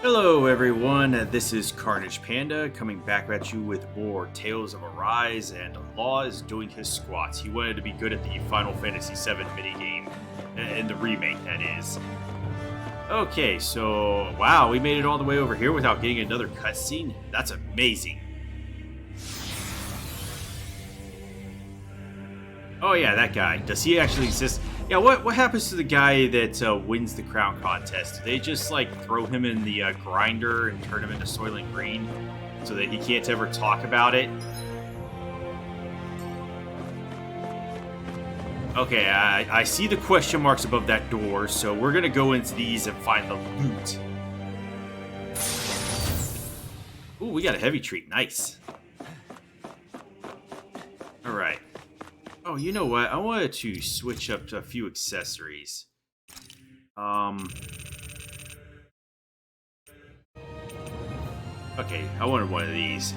Hello everyone, this is Carnage Panda coming back at you with more Tales of Arise, and Law is doing his squats. He wanted to be good at the Final Fantasy VII minigame, in the remake that is. Okay, so wow, we made it all the way over here without getting another cutscene? That's amazing. Oh yeah, that guy. Does he actually exist? Yeah, what happens to the guy that wins the crown contest? Do they just like throw him in the grinder and turn him into Soylent Green so that he can't ever talk about it? Okay, I see the question marks above that door, so we're gonna go into these and find the loot. Ooh, we got a heavy treat. Nice. All right. Oh, you know what? I wanted to switch up to a few accessories. Okay, I wanted one of these.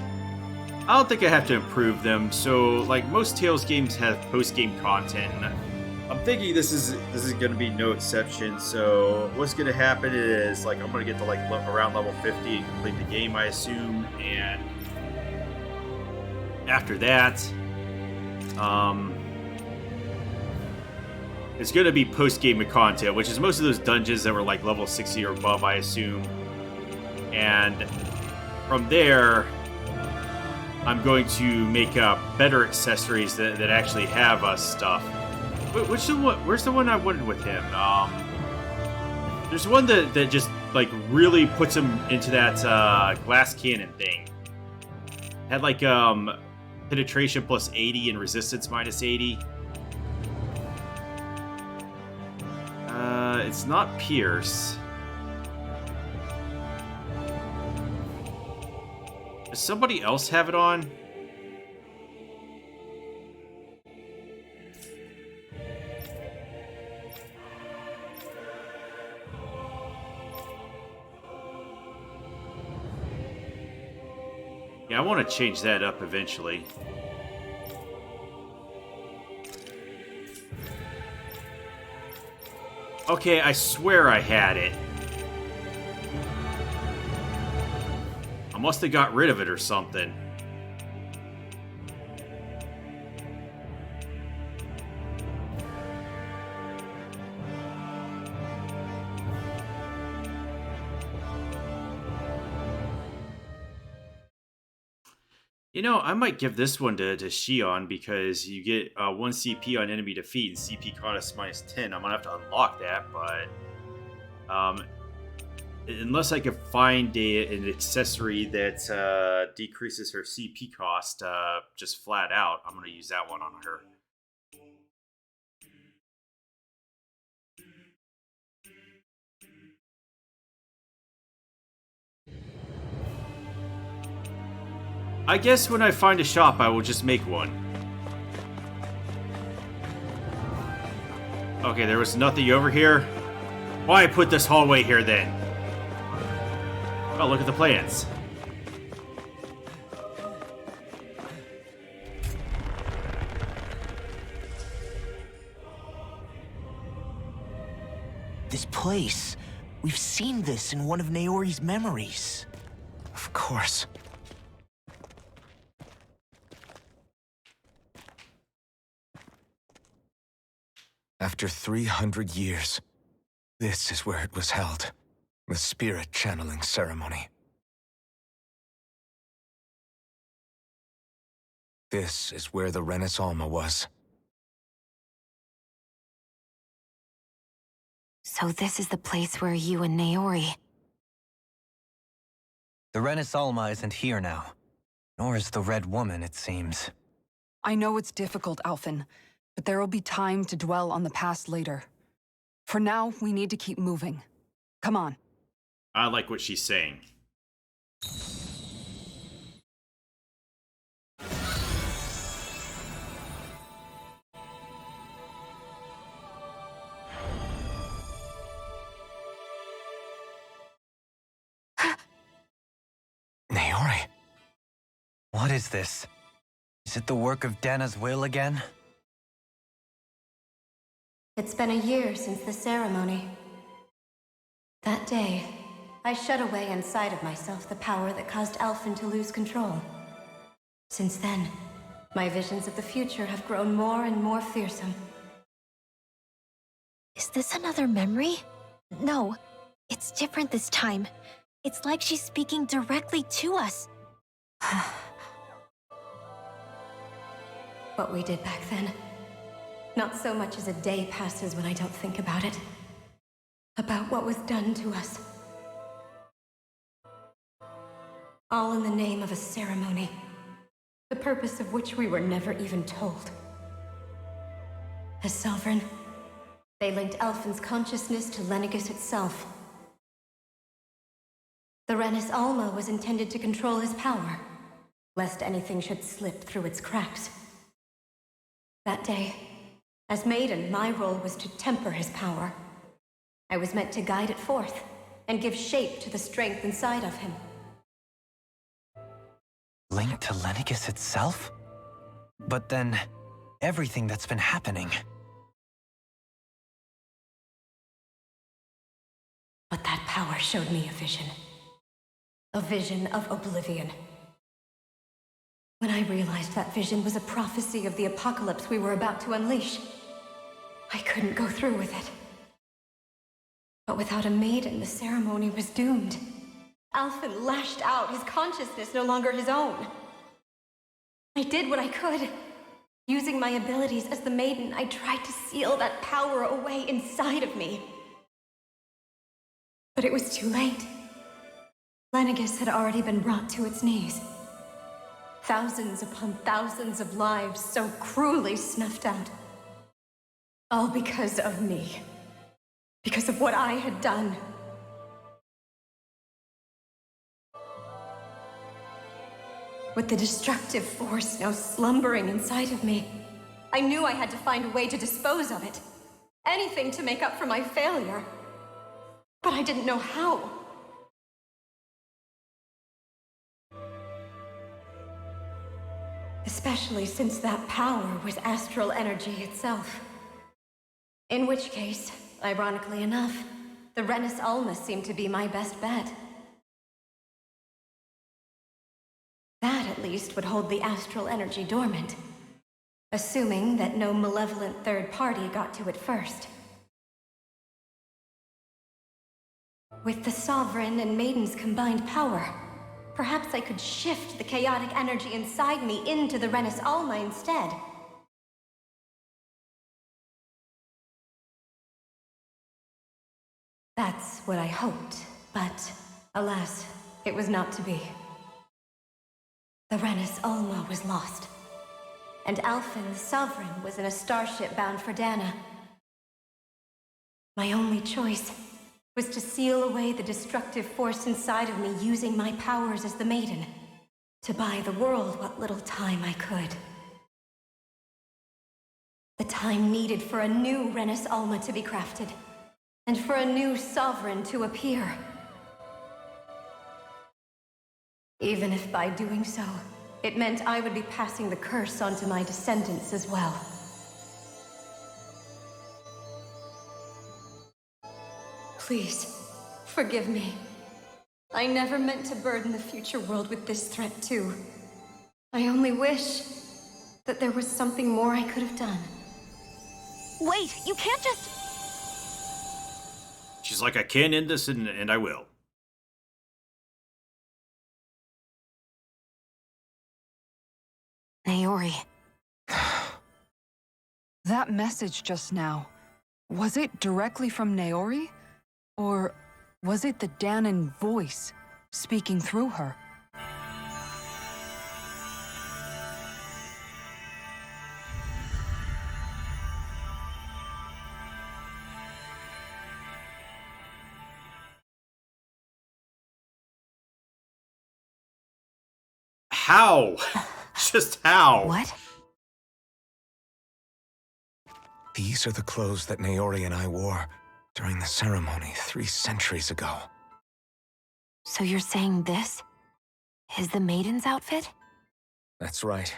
I don't think I have to improve them. So, like most Tales games have post-game content. I'm thinking this is going to be no exception. So, what's going to happen is like I'm going to get to like around level 50 and complete the game, I assume, and after that, it's going to be post-game content, which is most of those dungeons that were like level 60 or above, I assume. And from there, I'm going to make better accessories that actually have stuff. Where's the one I wanted with him? There's one that just like really puts him into that glass cannon thing. Had like penetration plus 80 and resistance minus 80. It's not Pierce. Does somebody else have it on? Yeah, I want to change that up eventually. Okay, I swear I had it. I must have got rid of it or something. You know, I might give this one to Shionne because you get 1 CP on enemy defeat and CP cost minus 10. I'm going to have to unlock that, but unless I can find an accessory that decreases her CP cost just flat out, I'm going to use that one on her. I guess when I find a shop, I will just make one. Okay, there was nothing over here. Why put this hallway here then? Oh, look at the plans. This place. We've seen this in one of Naori's memories. Of course. After 300 years, this is where it was held. The spirit channeling ceremony. This is where the Renaissance was. So this is the place where you and Naori... The Renaissance isn't here now. Nor is the Red Woman, it seems. I know it's difficult, Alphen, but there will be time to dwell on the past later. For now, we need to keep moving. Come on. I like what she's saying. Naori? What is this? Is it the work of Dana's will again? It's been a year since the ceremony. That day, I shut away inside of myself the power that caused Alphen to lose control. Since then, my visions of the future have grown more and more fearsome. Is this another memory? No, it's different this time. It's like she's speaking directly to us. What we did back then. Not so much as a day passes when I don't think about it. About what was done to us. All in the name of a ceremony. The purpose of which we were never even told. As Sovereign, they linked Alphen's consciousness to Lenegis itself. The Renis Alma was intended to control his power, lest anything should slip through its cracks. That day, as Maiden, my role was to temper his power. I was meant to guide it forth, and give shape to the strength inside of him. Linked to Lenegis itself? But then, everything that's been happening. But that power showed me a vision. A vision of oblivion. When I realized that vision was a prophecy of the apocalypse we were about to unleash, I couldn't go through with it. But without a maiden, the ceremony was doomed. Alphen lashed out, his consciousness no longer his own. I did what I could. Using my abilities as the maiden, I tried to seal that power away inside of me. But it was too late. Lenegis had already been brought to its knees. Thousands upon thousands of lives so cruelly snuffed out. All because of me. Because of what I had done. With the destructive force now slumbering inside of me, I knew I had to find a way to dispose of it. Anything to make up for my failure. But I didn't know how. Especially since that power was astral energy itself. In which case, ironically enough, the Renis Alma seemed to be my best bet. That, at least, would hold the astral energy dormant. Assuming that no malevolent third party got to it first. With the Sovereign and Maiden's combined power, perhaps I could shift the chaotic energy inside me into the Renis Alma instead. That's what I hoped, but alas, it was not to be. The Renis Alma was lost, and Alphen, the Sovereign, was in a starship bound for Dana. My only choice was to seal away the destructive force inside of me using my powers as the Maiden, to buy the world what little time I could. The time needed for a new Renis Alma to be crafted, and for a new Sovereign to appear. Even if by doing so, it meant I would be passing the curse onto my descendants as well. Please, forgive me. I never meant to burden the future world with this threat too. I only wish that there was something more I could have done. Wait, you can't just... She's like, I can end this, and I will. Naori. That message just now, was it directly from Naori? Or was it the Danan voice speaking through her? How? Just how? What? These are the clothes that Naori and I wore during the ceremony 3 centuries ago. So you're saying this is the Maiden's outfit? That's right.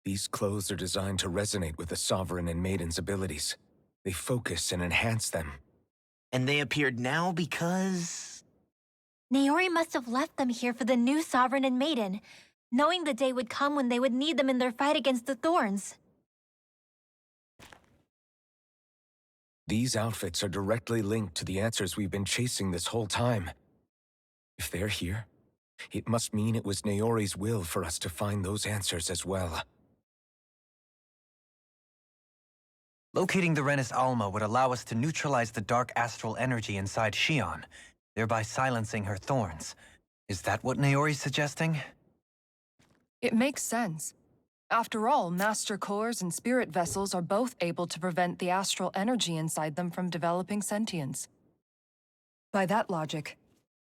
These clothes are designed to resonate with the Sovereign and Maiden's abilities. They focus and enhance them. And they appeared now because... Naori must have left them here for the new Sovereign and Maiden, knowing the day would come when they would need them in their fight against the Thorns. These outfits are directly linked to the answers we've been chasing this whole time. If they're here, it must mean it was Naori's will for us to find those answers as well. Locating the Renis Alma would allow us to neutralize the dark astral energy inside Shionne, thereby silencing her thorns. Is that what Naori's suggesting? It makes sense. After all, Master Cores and Spirit Vessels are both able to prevent the astral energy inside them from developing sentience. By that logic,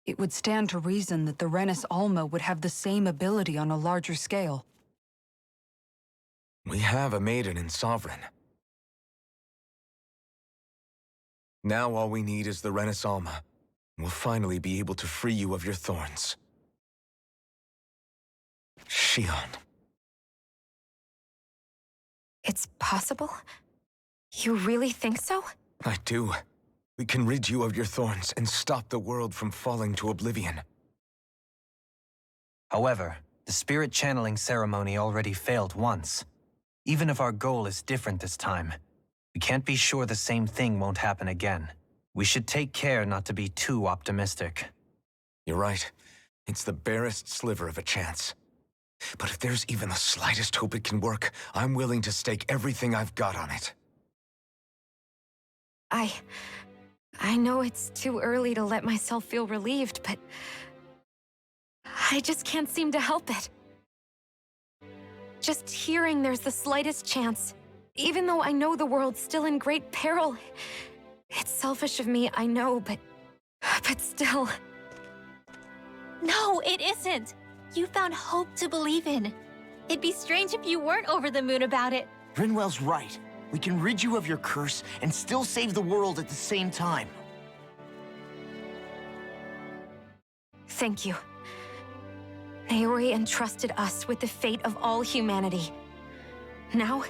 it would stand to reason that the Renis Alma would have the same ability on a larger scale. We have a Maiden and Sovereign. Now all we need is the Renis Alma. We'll finally be able to free you of your thorns. Shionne. It's possible? You really think so? I do. We can rid you of your thorns and stop the world from falling to oblivion. However, the spirit channeling ceremony already failed once. Even if our goal is different this time, we can't be sure the same thing won't happen again. We should take care not to be too optimistic. You're right. It's the barest sliver of a chance. But if there's even the slightest hope it can work, I'm willing to stake everything I've got on it. I know it's too early to let myself feel relieved, but I just can't seem to help it. Just hearing there's the slightest chance, even though I know the world's still in great peril. It's selfish of me, I know, but still. No, it isn't. You found hope to believe in. It'd be strange if you weren't over the moon about it. Rinwell's right. We can rid you of your curse and still save the world at the same time. Thank you. Naori entrusted us with the fate of all humanity. Now,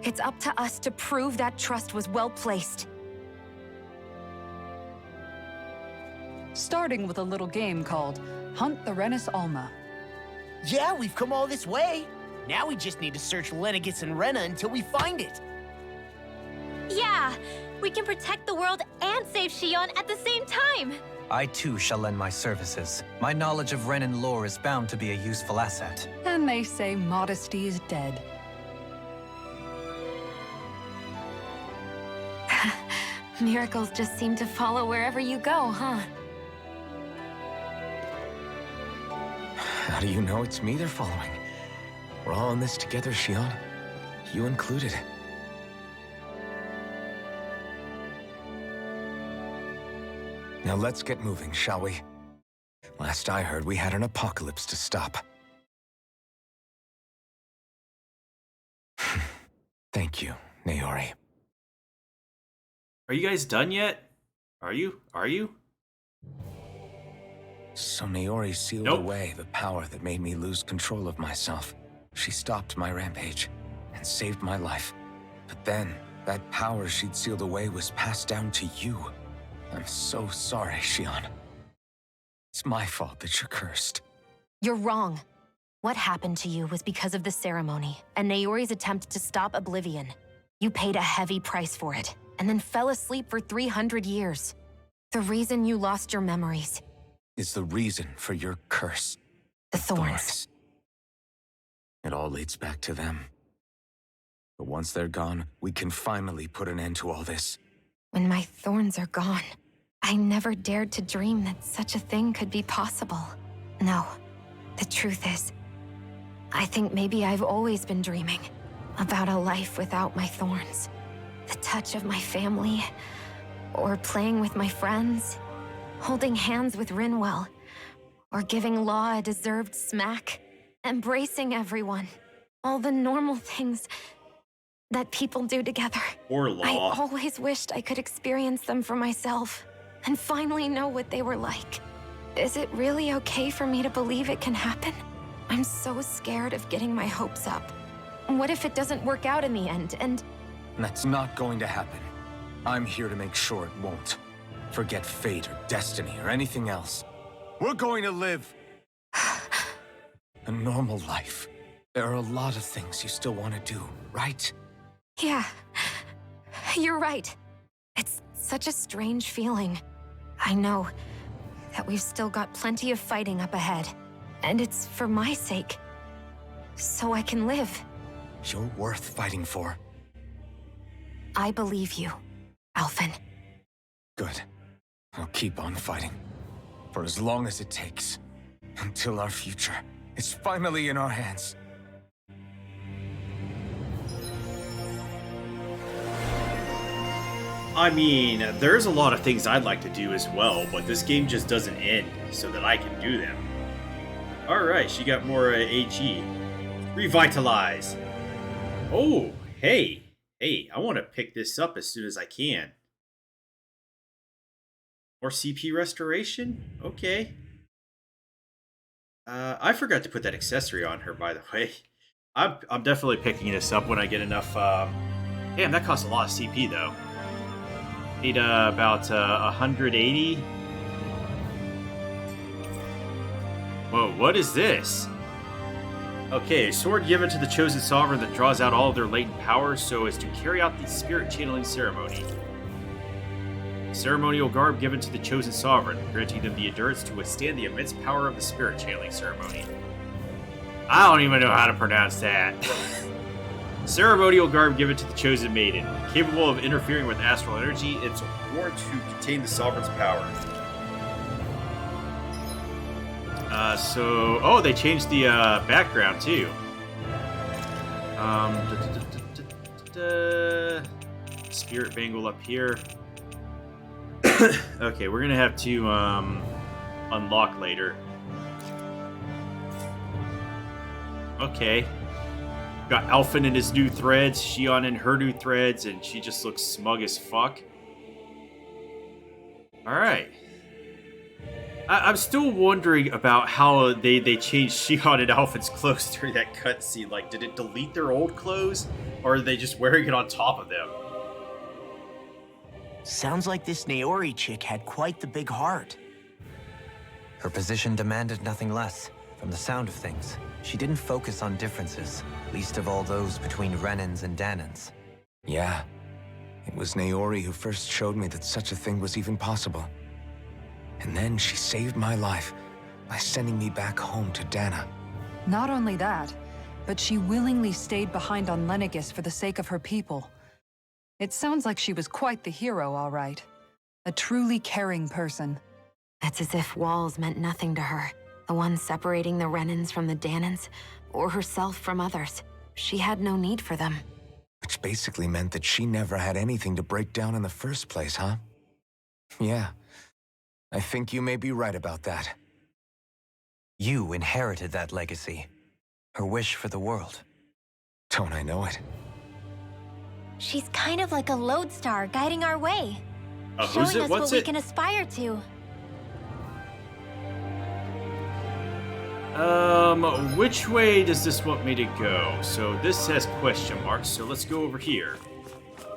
it's up to us to prove that trust was well placed. Starting with a little game called Hunt the Renis Alma. Yeah, we've come all this way. Now we just need to search Lenegis and Rena until we find it. Yeah, we can protect the world and save Shionne at the same time. I too shall lend my services. My knowledge of Renin lore is bound to be a useful asset. And they say modesty is dead. Miracles just seem to follow wherever you go, huh? How do you know it's me they're following? We're all in this together, Shionne. You included. Now let's get moving, shall we? Last I heard, we had an apocalypse to stop. Thank you, Naori. Are you guys done yet? Are you? So Naori sealed Nope. away the power that made me lose control of myself. She stopped my rampage and saved my life. But then, that power she'd sealed away was passed down to you. I'm so sorry, Shionne. It's my fault that you're cursed. You're wrong. What happened to you was because of the ceremony and Naori's attempt to stop oblivion. You paid a heavy price for it, and then fell asleep for 300 years. The reason you lost your memories. Is the reason for your curse. The thorns. It all leads back to them. But once they're gone, we can finally put an end to all this. When my thorns are gone, I never dared to dream that such a thing could be possible. No, the truth is, I think maybe I've always been dreaming about a life without my thorns. The touch of my family, or playing with my friends, holding hands with Rinwell, or giving Law a deserved smack, embracing everyone. All the normal things that people do together. Or I Law. always wished I could experience them for myself and finally know what they were like. Is it really okay for me to believe it can happen? I'm so scared of getting my hopes up. What if it doesn't work out in the end, and... That's not going to happen. I'm here to make sure it won't. Forget fate or destiny or anything else. We're going to live a normal life. There are a lot of things you still want to do, right? Yeah, you're right. It's such a strange feeling. I know that we've still got plenty of fighting up ahead, and it's for my sake, so I can live. You're worth fighting for. I believe you, Alphen. Good. I'll keep on fighting. For as long as it takes. Until our future is finally in our hands. I mean, there's a lot of things I'd like to do as well, but this game just doesn't end so that I can do them. Alright, she got more AG. Revitalize. Oh, hey. Hey, I want to pick this up as soon as I can. More CP restoration? Okay. I forgot to put that accessory on her, by the way. I'm definitely picking this up when I get enough. Damn, that costs a lot of CP, though. Need about 180. Whoa, what is this? Okay, a sword given to the chosen sovereign that draws out all of their latent powers so as to carry out the spirit channeling ceremony. Ceremonial garb given to the chosen sovereign, granting them the endurance to withstand the immense power of the spirit channeling ceremony. I don't even know how to pronounce that. Ceremonial garb given to the chosen maiden, capable of interfering with astral energy, it's worn to contain the sovereign's power. Oh, they changed the background too. Spirit bangle up here. Okay, we're gonna have to unlock later. Okay. Got Alphen in his new threads, Shionne in her new threads, and she just looks smug as fuck. Alright. I'm still wondering about how they changed Shionne and Alphen's clothes during that cutscene. Like, did it delete their old clothes? Or are they just wearing it on top of them? Sounds like this Naori chick had quite the big heart. Her position demanded nothing less. From the sound of things, she didn't focus on differences, least of all those between Renans and Danans. Yeah. It was Naori who first showed me that such a thing was even possible. And then she saved my life by sending me back home to Dana. Not only that, but she willingly stayed behind on Lenegis for the sake of her people. It sounds like she was quite the hero, all right. A truly caring person. It's as if walls meant nothing to her. The ones separating the Renans from the Danans, or herself from others. She had no need for them. Which basically meant that she never had anything to break down in the first place, huh? Yeah. I think you may be right about that. You inherited that legacy. Her wish for the world. Don't I know it? She's kind of like a lodestar guiding our way. Who's Showing it? us What's what we it? can aspire to. Which way does this want me to go? So this has question marks, so let's go over here.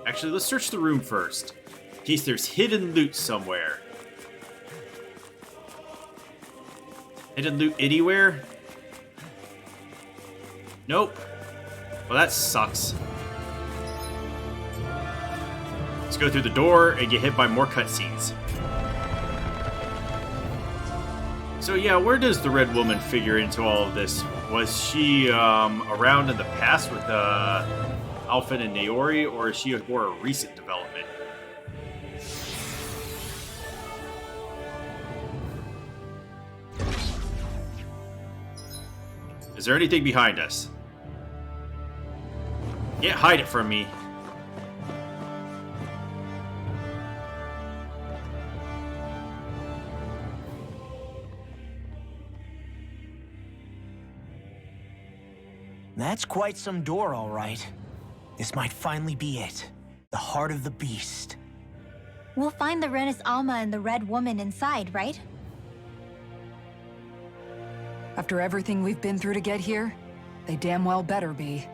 Actually, let's search the room first, in case there's hidden loot somewhere. Hidden loot anywhere? Nope. Well, that sucks. Let's go through the door and get hit by more cutscenes. So yeah, where does the Red Woman figure into all of this? Was she around in the past with Alphen and Naori, or is she a more recent development? Is there anything behind us? Can't hide it from me. That's quite some door, all right. This might finally be it. The heart of the beast. We'll find the Renis Alma and the Red Woman inside, right? After everything we've been through to get here, they damn well better be.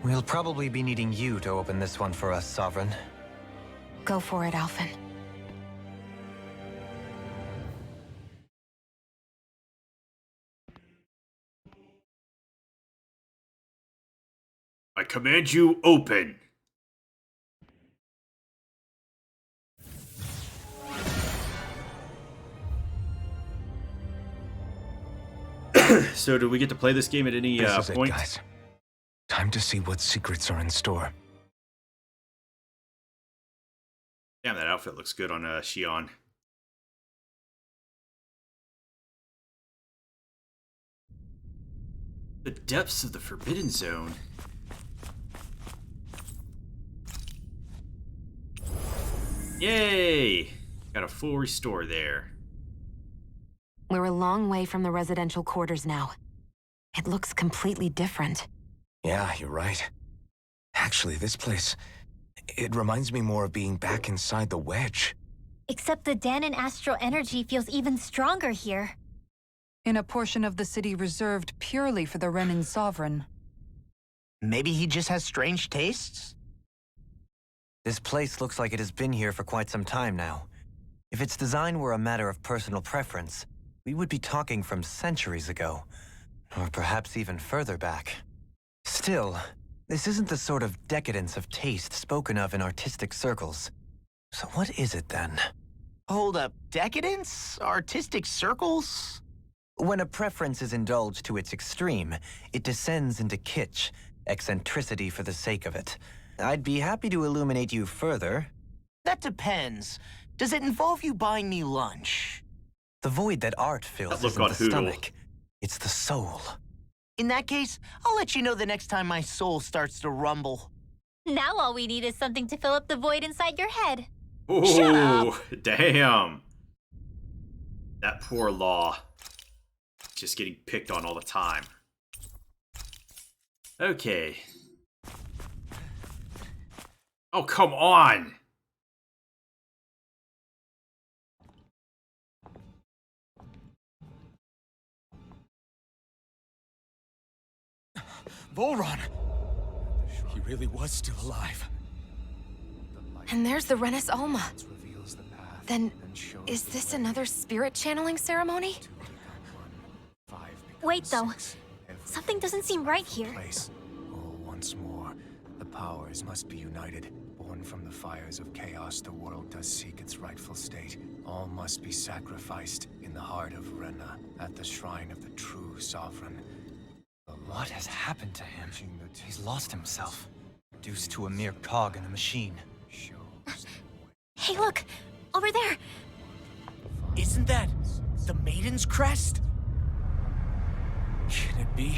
We'll probably be needing you to open this one for us, Sovereign. Go for it, Alphen. I command you, open. So, do we get to play this game at any This is point? it, guys. Time to see what secrets are in store. Damn, that outfit looks good on Shionne. The depths of the Forbidden Zone. Yay! Got a full restore there. We're a long way from the residential quarters now. It looks completely different. Yeah, you're right. Actually, this place, it reminds me more of being back inside the wedge. Except the Danon astral energy feels even stronger here. In a portion of the city reserved purely for the Renin Sovereign. Maybe he just has strange tastes? This place looks like it has been here for quite some time now. If its design were a matter of personal preference, we would be talking from centuries ago. Or perhaps even further back. Still, this isn't the sort of decadence of taste spoken of in artistic circles. So what is it then? Hold up, decadence? Artistic circles? When a preference is indulged to its extreme, it descends into kitsch, eccentricity for the sake of it. I'd be happy to illuminate you further. That depends. Does it involve you buying me lunch? The void that art fills That look isn't on the Hoodle. stomach, it's the soul. In that case, I'll let you know the next time my soul starts to rumble. Now all we need is something to fill up the void inside your head. Ooh, Shut up. damn. That poor Law. Just getting picked on all the time. Okay. Oh, come on! Volron! He really was still alive. And there's the Renis Alma. Then, is this another spirit channeling ceremony? Wait, though. Something doesn't seem right here. Oh, once more, the powers must be united. Born from the fires of chaos, the world does seek its rightful state. All must be sacrificed in the heart of Rena, at the shrine of the true sovereign. What has happened to him? He's lost himself, reduced to a mere cog in the machine. Hey, look! Over there! Isn't that the Maiden's crest? Can it be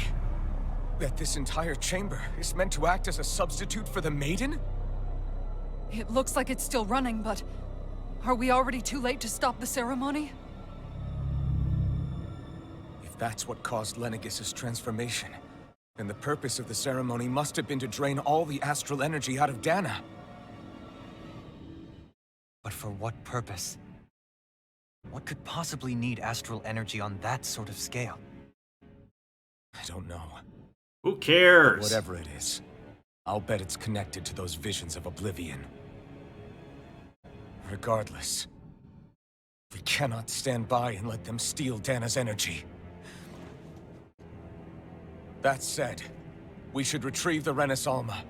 that this entire chamber is meant to act as a substitute for the Maiden? It looks like it's still running, but are we already too late to stop the ceremony? If that's what caused Lenegis' transformation, then the purpose of the ceremony must have been to drain all the astral energy out of Dana. But for what purpose? What could possibly need astral energy on that sort of scale? I don't know. Who cares? Whatever it is, I'll bet it's connected to those visions of oblivion. Regardless, we cannot stand by and let them steal Dana's energy. That said, we should retrieve the Renis Alma.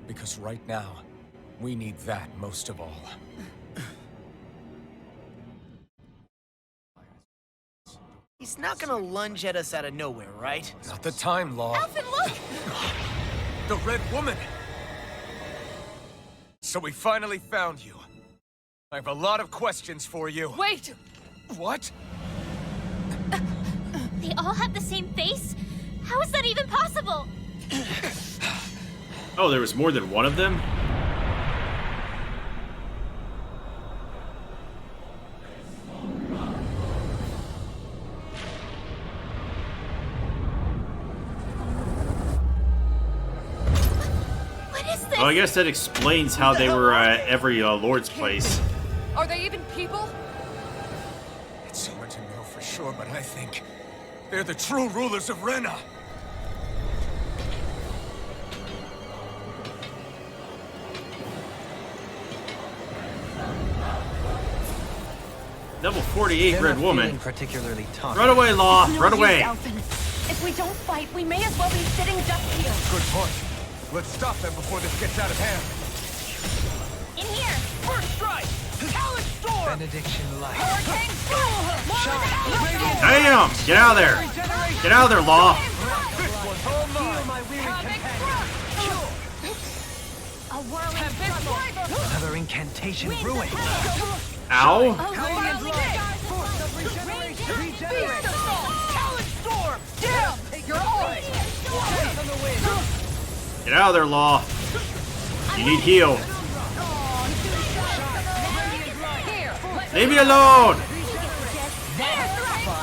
Because right now, we need that most of all. He's not gonna lunge at us out of nowhere, right? Not the time, Law. Alphen, look! The Red Woman! So we finally found you. I have a lot of questions for you. Wait! What? They all have the same face? How is that even possible? Oh, there was more than one of them? What is this? Well, I guess that explains how they were at every Lord's place. Are they even people? It's hard to know for sure, but I think they're the true rulers of Rena. Level 48 They're Red not Woman. feeling particularly taut. Run away, Law! No Run use, away! Alphen. If we don't fight, we may as well be sitting ducks here. Good point. Let's stop them before this gets out of hand. In here! First strike! Talon Storm! Benediction light. Hurricane! Damn! Get out of there! Get out of there, Law! A whirling struggle! Another incantation ruined. Ow! Talon Storm! Damn! You're on! Get out of there, Law! You need heal. Leave me alone!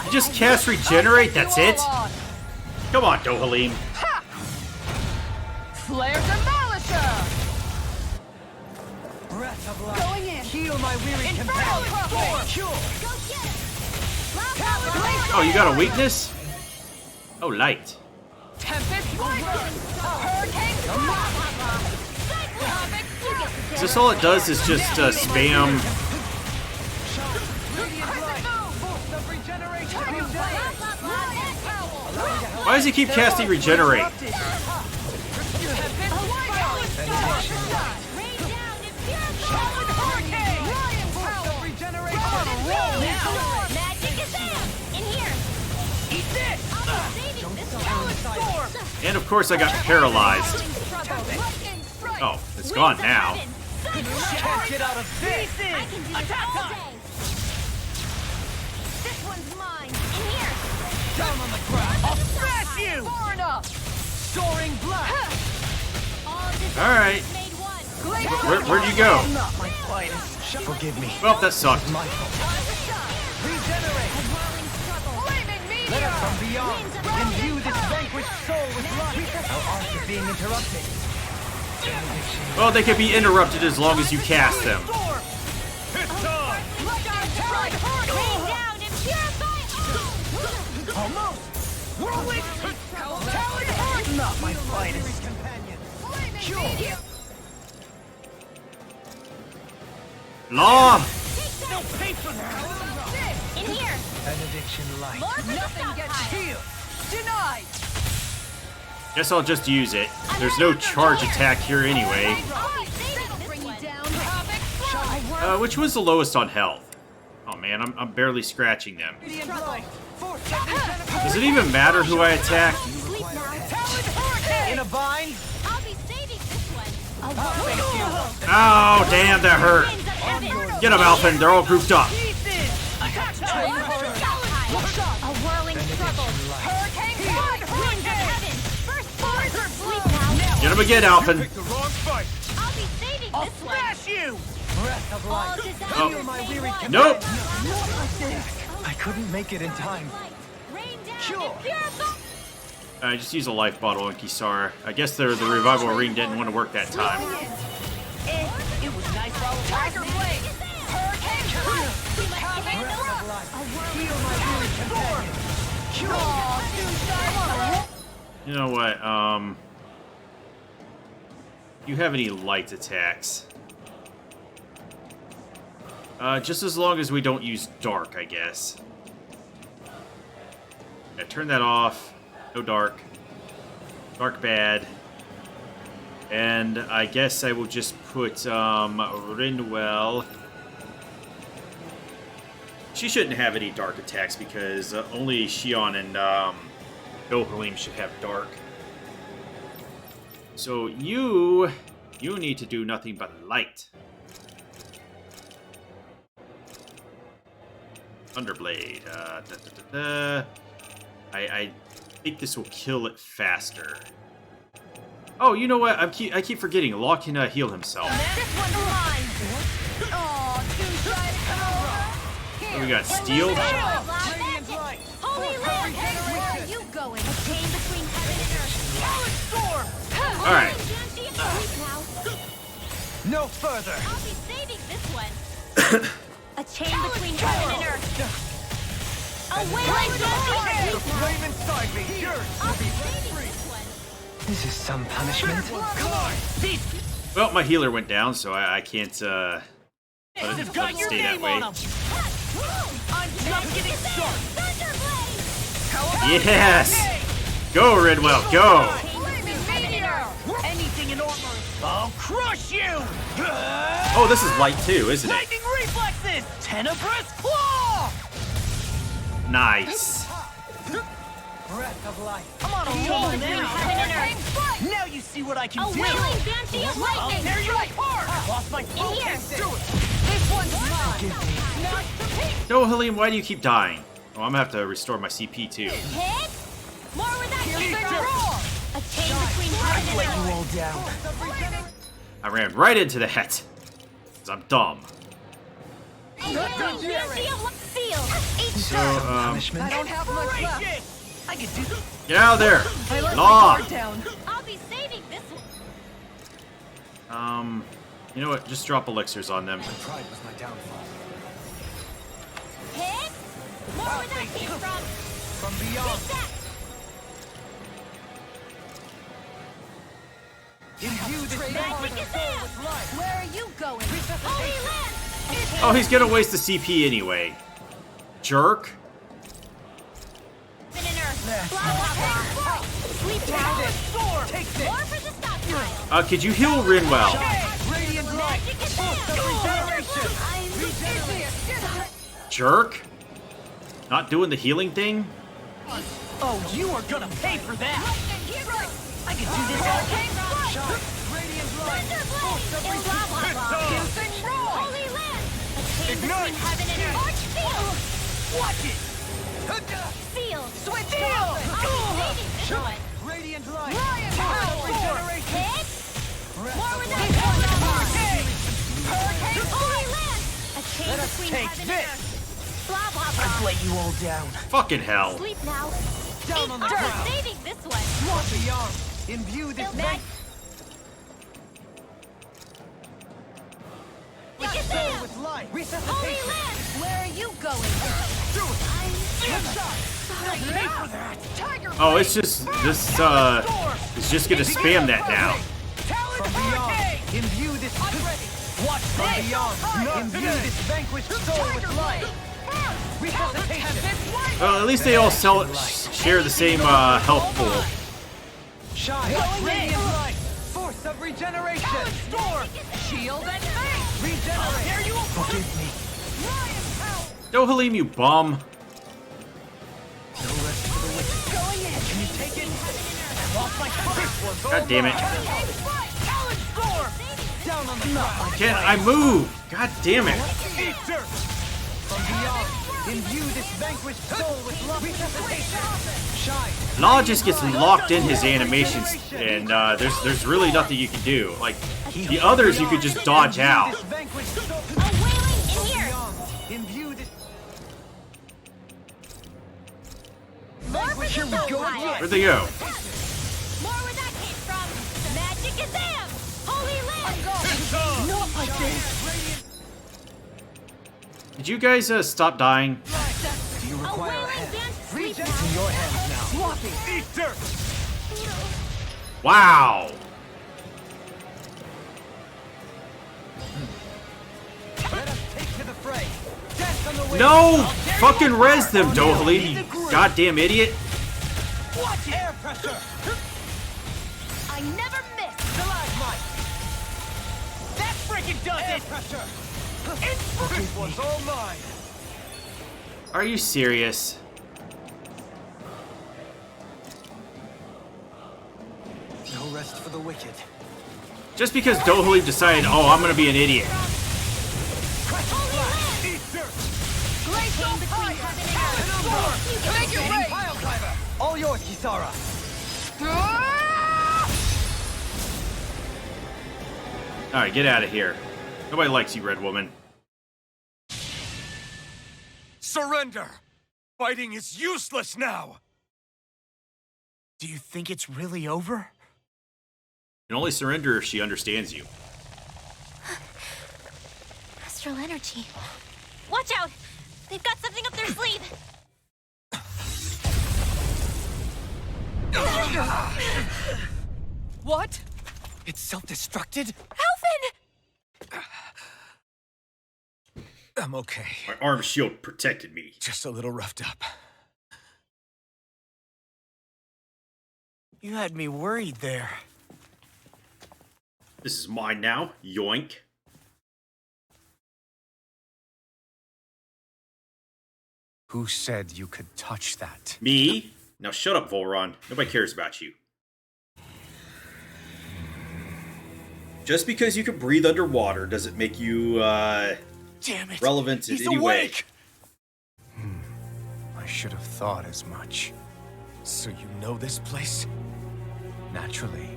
You just cast regenerate, that's it? Come on, Dohalim. Flare Demolisher! Breath of life. Going in! Heal my weary Inferno companion. Storm! Oh, you got a weakness? Oh, light. Tempest Hurricane! Is this all it does is just spam? Why does he keep casting regenerate? And of course I got paralyzed. Oh, it's gone now. Can't get out of this! Attack time! This one's mine! In here! Down on the ground! I'll smash you! Far enough! Soaring blast! Alright. Where'd you go? Not my finest. Forgive me. Well, that sucked. My fault. Regenerate! Flaming meteor! Let us from beyond imbue this vanquished soul with life. Our art is being interrupted. Well, they can be interrupted as long as you cast them. Not my finest companion. Law! In here! Benediction light. Nothing gets healed. Denied. Guess I'll just use it. There's no charge attack here anyway. Which was the lowest on health? Oh man, I'm barely scratching them. Does it even matter who I attack? In a bind. I'll be saving this one. Oh, damn, that hurt. Get them, Alphen. They're all grouped up. A whirling struggle. Hurricane! Winds of heaven! First forward! Sleep now! Get them again, Alphen. I'll be saving this one! Smash you! Breath of life. Oh. Heal my weary companion. Nope. I couldn't make it in time. Rain down and purify! I just use a life bottle on Kisara. I guess the revival ring didn't want to work that time. It was nice while Tiger Blade! Hurricane! Breath of life. Heal my weary companion. You know what? Do you have any light attacks? Just as long as we don't use dark, I guess. Yeah, turn that off. No dark. Dark bad. And I guess I will just put Rinwell. She shouldn't have any dark attacks because only Shionne and Dohalim should have dark. So you need to do nothing but light. Thunderblade. I think this will kill it faster. Oh, you know what? I keep forgetting. Law can heal himself. This one's mine! What we got? Steel? Holy land! Where are you going? A chain between heaven and earth! Alright. No further. I'll be saving this one! A chain between heaven and earth! A wailing Flame inside me! Yours! I'll be saving this one! This is some punishment. Come on! Well, my healer went down, so I can't let it stay that way. I'm just getting started! Yes! Go, Ridwell, go! Anything Oh, this is light too, isn't it? Lightning reflexes! Tenebrous claw! Nice. Breath of life. I'm on a roll now. Now you see what I can A do! wailing banshee of I'll lightning. tear you apart! Lost my In focus! here. Do it! This one's mine. Masterpiece. No, Halim, why do you keep dying? Oh, I'm gonna have to restore my CP too. Hit. More where that came Eater. from. A chain between heaven Let and you earth. all down. I ran right into that. Cause I'm dumb. A wailing banshee of steel. Each So, I don't have much Break left. it! I can do get out of there. I let my Law. guard down. I'll be saving this one. You know what? Just drop elixirs on them. Pride was my downfall. Hit. More where that came from. from beyond. Take that. Imbue this Magic is there. Where are you going? Holy land. Oh, he's gonna waste the CP anyway. Jerk. Heaven and earth. Blah, blah, blah. Sleep now. Storm! Take this! More for the stockpile. Could you heal Rinwell? Radiant light! Magic is Pulse there. of regeneration! Jerk. Not doing the healing thing? Oh, you are gonna pay for that! I can do this all day! Shine! Radiant light! Pulse of regeneration! Holy land. A chain Ignite. between heaven and earth. Arch field. Watch it! Seal. Switch I'll be saving this one. Radiant light! Lion Pulse of power. regeneration! Hit. Breath More of with life. that Hurricane! Hurricane. Holy land. A chain Let us between take heaven this. and earth. Blah, blah, I've blah. let you all down. Fucking hell. Sleep now. Down on the I'll ground. be saving this one. From beyond. Imbue this Mag- Get soul them. with light. Holy Resuscitation. land. Where are you going? Do it! Pay for that! Tiger Oh, it's just this. It's just gonna spam that now. From beyond, imbue this. Watch from beyond. Imbue this vanquished soul with light. Resuscitation. Well, at least they all share the same health pool. Shine. Radiant light. Force of regeneration. Storm. Shield and face. Regenerate. Dare you forgive me. No, Halim, you bum. No rest for the wicked. Going in. Can you take it? Lost my focus. God damn it. Talon storm. Down on the ground. Can't I move? God damn it. Eat dirt. From beyond, imbue this vanquished soul with love. Resuscitation. Shine. Law just gets locked in his animations, and there's really nothing you can do. Like the others, you could just dodge out. This vanquished soul. A wailing in here. Beyond, imbue this. More for the Here we go stockpile. again. Where'd they go? More where that came from. Magic is them. Holy land. Not like this. Did you guys stop dying? Do you A require a wailing hand? band. Sleep It's now. in your hands now. Swapping. Eat dirt. Wow. Let us take to the fray. Death on the way. No! Fucking res them, Dohali, you goddamn idiot. Watch it. Air pressure. I never miss. Stalagmite. That freaking does it. Pressure. This one's all mine. Are you serious? No rest for the wicked. Just because Dohali decided, oh, I'm gonna be an idiot. Eat dirt. Great game between heaven and earth. Make it rain. Pile climber. All yours, Kisara. Alright, get out of here. Nobody likes you, Red Woman. Surrender! Fighting is useless now! Do you think it's really over? You can only surrender if she understands you. Astral energy. Watch out! They've got something up their sleeve. What? It's self-destructed? Alphen! I'm okay. My arm shield protected me. Just a little roughed up. You had me worried there. This is mine now. Yoink. Who said you could touch that? Me? Now shut up, Volron. Nobody cares about you. Just because you can breathe underwater doesn't make you, Damn it! relevant in He's any awake! way. I should have thought as much. So you know this place? Naturally.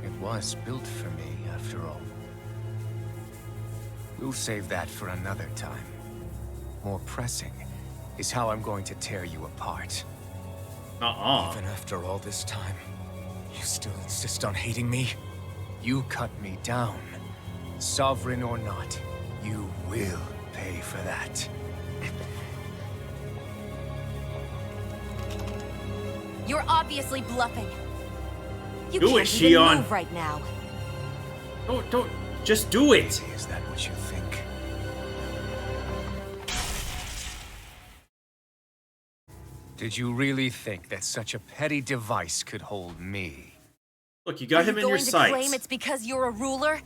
It was built for me, after all. We'll save that for another time. More pressing is how I'm going to tear you apart. Even after all this time, you still insist on hating me? You cut me down. Sovereign or not, you will pay for that. You're obviously bluffing. You Do it, can't even Shionne. move right now. Don't, just do it. Is that what you think? Did you really think that such a petty device could hold me? Look, you got him in your Going to sights. claim it's because you're a ruler?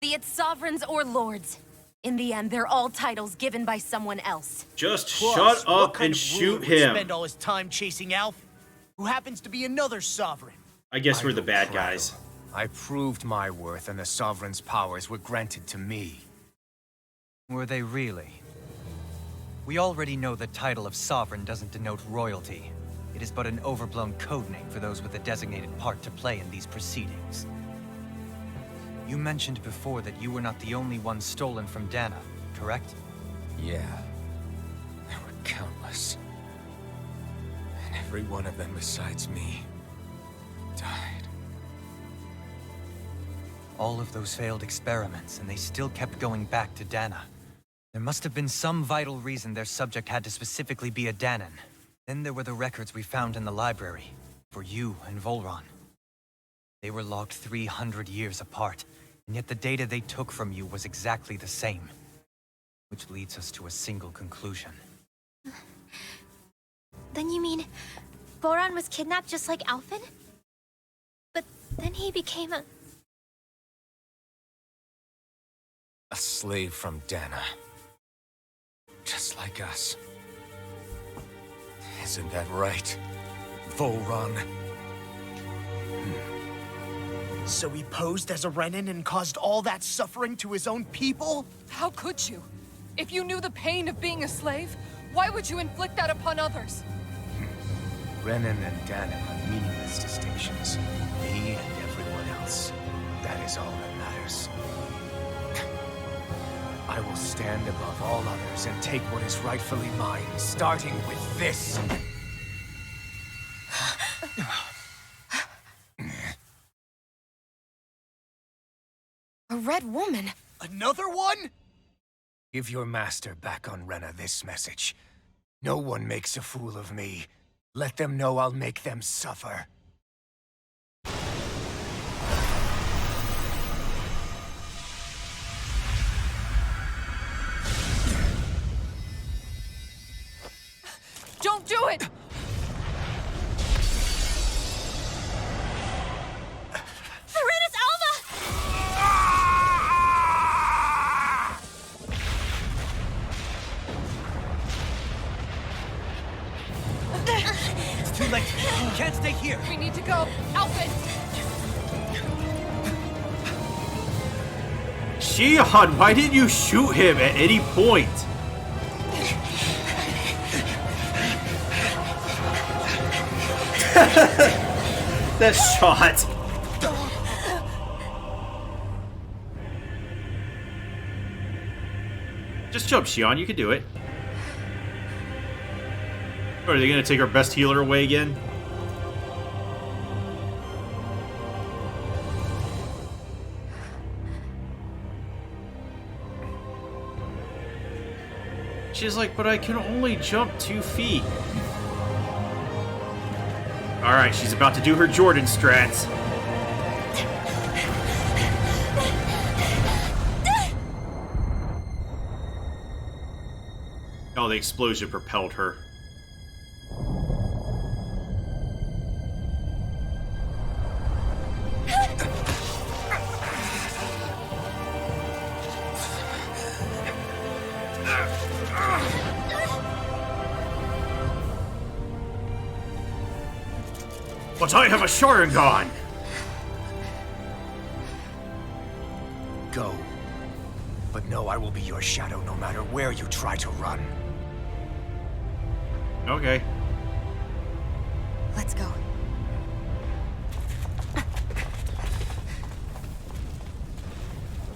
Be it sovereigns or lords. In the end, they're all titles given by someone else. Just Plus, shut what up kind and of shoot ruler would him. spend all his time chasing Alphen, who happens to be another sovereign. I guess we're the Idle bad prattle. guys. I proved my worth and the Sovereign's powers were granted to me. Were they really? We already know the title of sovereign doesn't denote royalty. It is but an overblown codename for those with a designated part to play in these proceedings. You mentioned before that you were not the only one stolen from Dana, correct? Yeah. There were countless. And every one of them besides me died. All of those failed experiments, and they still kept going back to Dana. There must have been some vital reason their subject had to specifically be a Danan. Then there were the records we found in the library, for you and Volron. They were logged 300 years apart, and yet the data they took from you was exactly the same. Which leads us to a single conclusion. Then you mean Boron was kidnapped just like Alphen? But then he became a... A slave from Dana. Just like us. Isn't that right, Volron? So he posed as a Renin and caused all that suffering to his own people? How could you? If you knew the pain of being a slave, why would you inflict that upon others? Renin and Danan are meaningless distinctions. Me and everyone else. That is all that matters. I will stand above all others and take what is rightfully mine, starting with this. A red woman. Another one? Give your master back on Rena this message. No one makes a fool of me. Let them know I'll make them suffer. Don't do it! Serenus Alva! It's too late. We can't stay here. We need to go. Alphen! Shionne, why didn't you shoot him at any point? That shot. Just jump, Shionne. You can do it. Or are they gonna take our best healer away again? She's like, but I can only jump 2 feet. Alright, she's about to do her Jordan strats. Oh, the explosion propelled her. But I have a Sharingan! Go. But know I will be your shadow no matter where you try to run. Okay. Let's go.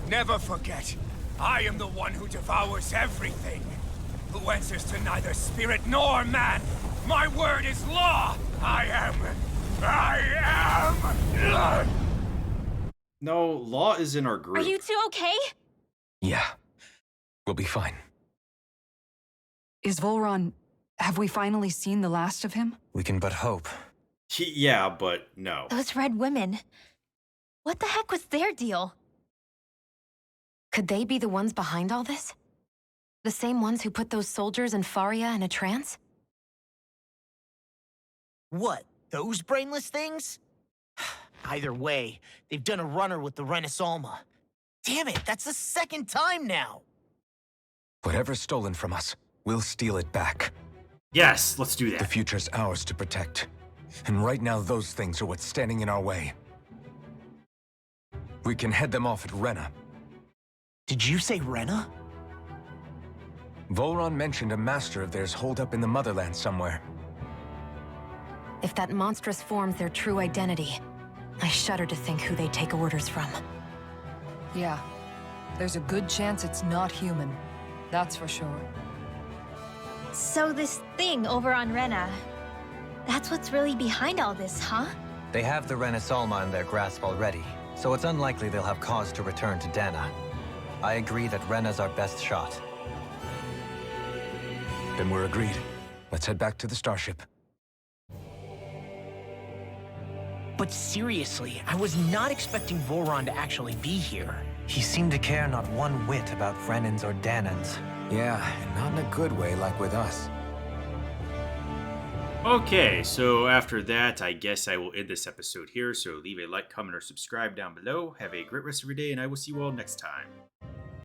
Never forget, I am the one who devours everything. Who answers to neither spirit nor man. My word is law! I am... No, Law is in our group. Are you two okay? Yeah, we'll be fine. Is Volron... Have we finally seen the last of him? We can but hope. Yeah, but no. Those red women. What the heck was their deal? Could they be the ones behind all this? The same ones who put those soldiers in Faria in a trance? What, those brainless things? Either way, they've done a runner with the Renaissance. Damn it, that's the second time now! Whatever's stolen from us, we'll steal it back. Yes, let's do The that. future's ours to protect. And right now, those things are what's standing in our way. We can head them off at Rena. Did you say Rena? Volron mentioned a master of theirs holed up in the motherland somewhere. If that monstrous form's their true identity, I shudder to think who they take orders from. Yeah. There's a good chance it's not human. That's for sure. So this thing over on Rena, that's what's really behind all this, huh? They have the Renaissance in their grasp already, so it's unlikely they'll have cause to return to Dana. I agree that Rena's our best shot. Then we're agreed. Let's head back to the starship. But seriously, I was not expecting Voron to actually be here. He seemed to care not one whit about Renans or Danans. Yeah, and not in a good way like with us. Okay, so after that, I guess I will end this episode here. So leave a like, comment, or subscribe down below. Have a great rest of your day, and I will see you all next time.